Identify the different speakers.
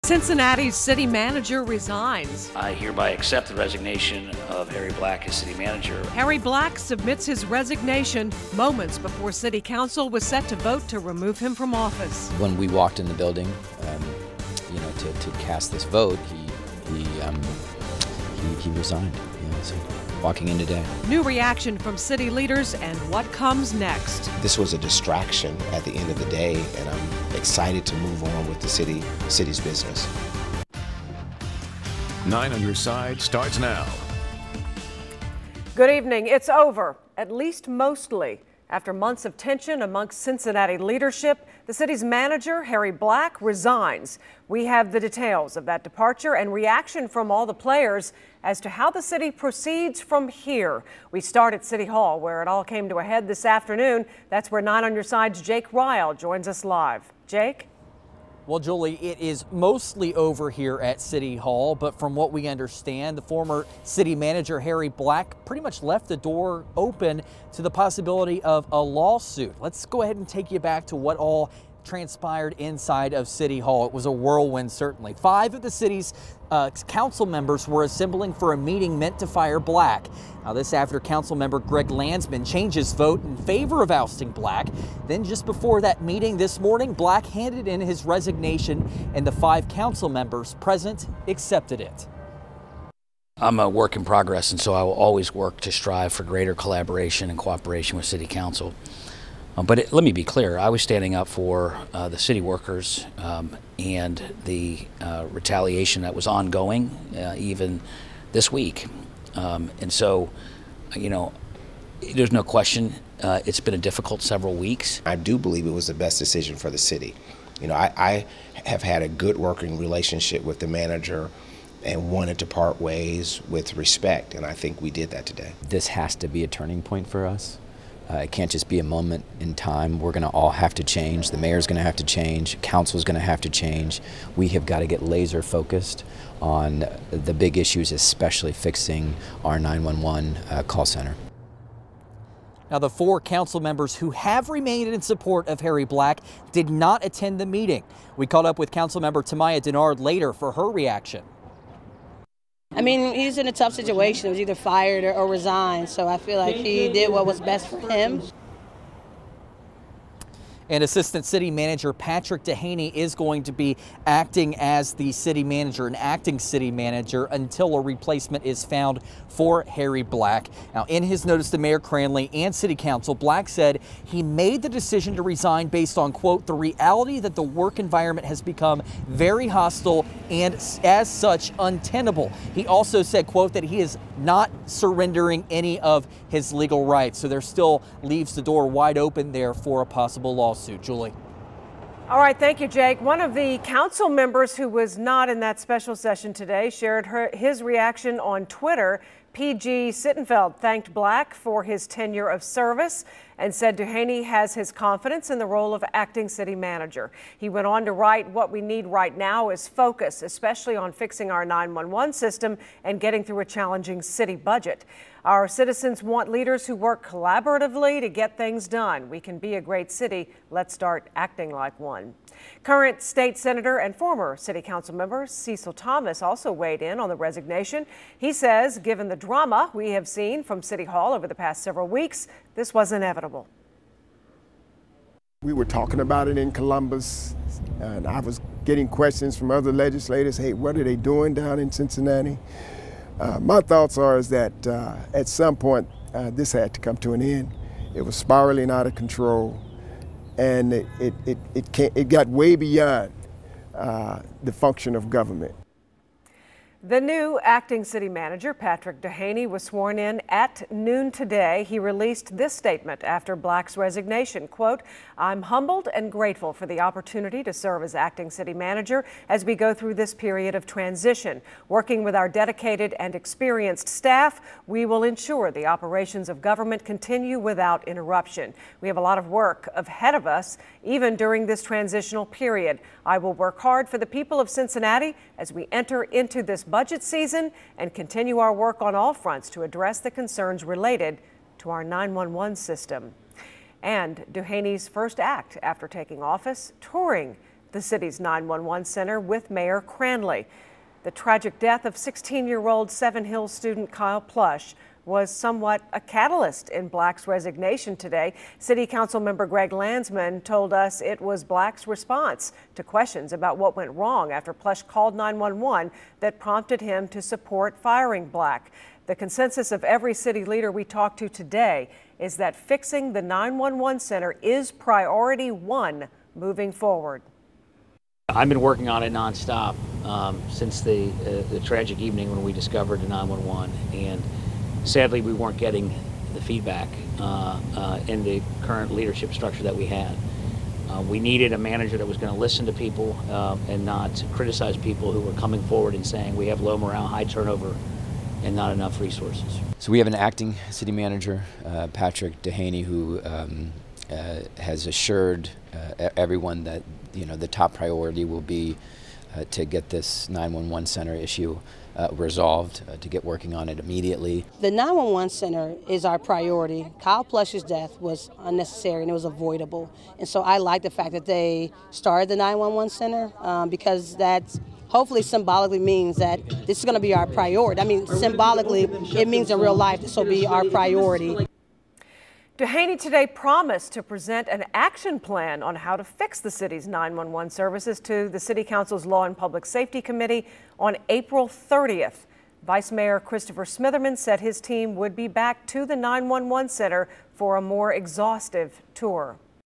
Speaker 1: Cincinnati's city manager resigns.
Speaker 2: I hereby accept the resignation of Harry Black as city manager.
Speaker 1: Harry Black submits his resignation moments before city council was set to vote to remove him from office.
Speaker 3: When we walked in the building, to cast this vote, he resigned. So walking in today.
Speaker 1: New reaction from city leaders and what comes next.
Speaker 4: This was a distraction at the end of the day, and I'm excited to move on with the city's business.
Speaker 5: 9 on Your Side starts now.
Speaker 1: Good evening. It's over, at least mostly. After months of tension amongst Cincinnati leadership, the city's manager, Harry Black, resigns. We have the details of that departure and reaction from all the players as to how the city proceeds from here. We start at City Hall, where it all came to a head this afternoon. That's where 9 on Your Side's Jake Ryle joins us live. Jake?
Speaker 6: Well, Julie, it is mostly over here at City Hall, but from what we understand, the former city manager, Harry Black, pretty much left the door open to the possibility of a lawsuit. Let's go ahead and take you back to what all transpired inside of City Hall. It was a whirlwind, certainly. 5 of the city's council members were assembling for a meeting meant to fire Black. Now, this after council member Greg Landsman changed his vote in favor of ousting Black. Then just before that meeting this morning, Black handed in his resignation and the 5 council members present accepted it.
Speaker 2: I'm a work in progress, and so I will always work to strive for greater collaboration and cooperation with City Council. But let me be clear, I was standing up for the city workers and the retaliation that was ongoing even this week. And so, there's no question it's been a difficult several weeks.
Speaker 4: I do believe it was the best decision for the city. I have had a good working relationship with the manager and wanted to part ways with respect, and I think we did that today.
Speaker 3: This has to be a turning point for us. It can't just be a moment in time. We're going to all have to change. The mayor's going to have to change. Council's going to have to change. We have got to get laser focused on the big issues, especially fixing our 911 call center.
Speaker 6: Now, the 4 council members who have remained in support of Harry Black did not attend the meeting. We caught up with council member Tamaya Denard later for her reaction.
Speaker 7: I mean, he's in a tough situation. He was either fired or resigned, so I feel like he did what was best for him.
Speaker 6: And Assistant City Manager Patrick Duhaney is going to be acting as the city manager, an acting city manager, until a replacement is found for Harry Black. Now, in his notice to Mayor Cranley and City Council, Black said he made the decision to resign based on, quote, the reality that the work environment has become very hostile and as such untenable. He also said, quote, that he is not surrendering any of his legal rights. So there still leaves the door wide open there for a possible lawsuit. Julie.
Speaker 1: All right, thank you, Jake. One of the council members who was not in that special session today shared his reaction on Twitter. PG Sittenfeld thanked Black for his tenure of service and said Duhaney has his confidence in the role of acting city manager. He went on to write, what we need right now is focus, especially on fixing our 911 system and getting through a challenging city budget. Our citizens want leaders who work collaboratively to get things done. We can be a great city. Let's start acting like one. Current state senator and former city council member Cecil Thomas also weighed in on the resignation. He says, given the drama we have seen from City Hall over the past several weeks, this was inevitable.
Speaker 8: We were talking about it in Columbus, and I was getting questions from other legislators. Hey, what are they doing down in Cincinnati? My thoughts are that at some point this had to come to an end. It was spiraling out of control, and it got way beyond the function of government.
Speaker 1: The new acting city manager, Patrick Duhaney, was sworn in at noon today. He released this statement after Black's resignation, quote, I'm humbled and grateful for the opportunity to serve as acting city manager as we go through this period of transition. Working with our dedicated and experienced staff, we will ensure the operations of government continue without interruption. We have a lot of work ahead of us, even during this transitional period. I will work hard for the people of Cincinnati as we enter into this budget season and continue our work on all fronts to address the concerns related to our 911 system. And Duhaney's first act after taking office, touring the city's 911 center with Mayor Cranley. The tragic death of 16-year-old Seven Hills student Kyle Plush was somewhat a catalyst in Black's resignation today. City Council member Greg Landsman told us it was Black's response to questions about what went wrong after Plush called 911 that prompted him to support firing Black. The consensus of every city leader we talked to today is that fixing the 911 center is priority one moving forward.
Speaker 2: I've been working on it nonstop since the tragic evening when we discovered the 911, and sadly we weren't getting the feedback in the current leadership structure that we had. We needed a manager that was going to listen to people and not criticize people who were coming forward and saying we have low morale, high turnover, and not enough resources.
Speaker 3: So we have an acting city manager, Patrick Duhaney, who has assured everyone that the top priority will be to get this 911 center issue resolved, to get working on it immediately.
Speaker 7: The 911 center is our priority. Kyle Plush's death was unnecessary and it was avoidable. And so I like the fact that they started the 911 center because that's hopefully symbolically means that this is going to be our priority. I mean, symbolically, it means in real life this will be our priority.
Speaker 1: Duhaney today promised to present an action plan on how to fix the city's 911 services to the City Council's Law and Public Safety Committee on April 30th. Vice Mayor Christopher Smitherman said his team would be back to the 911 center for a more exhaustive tour.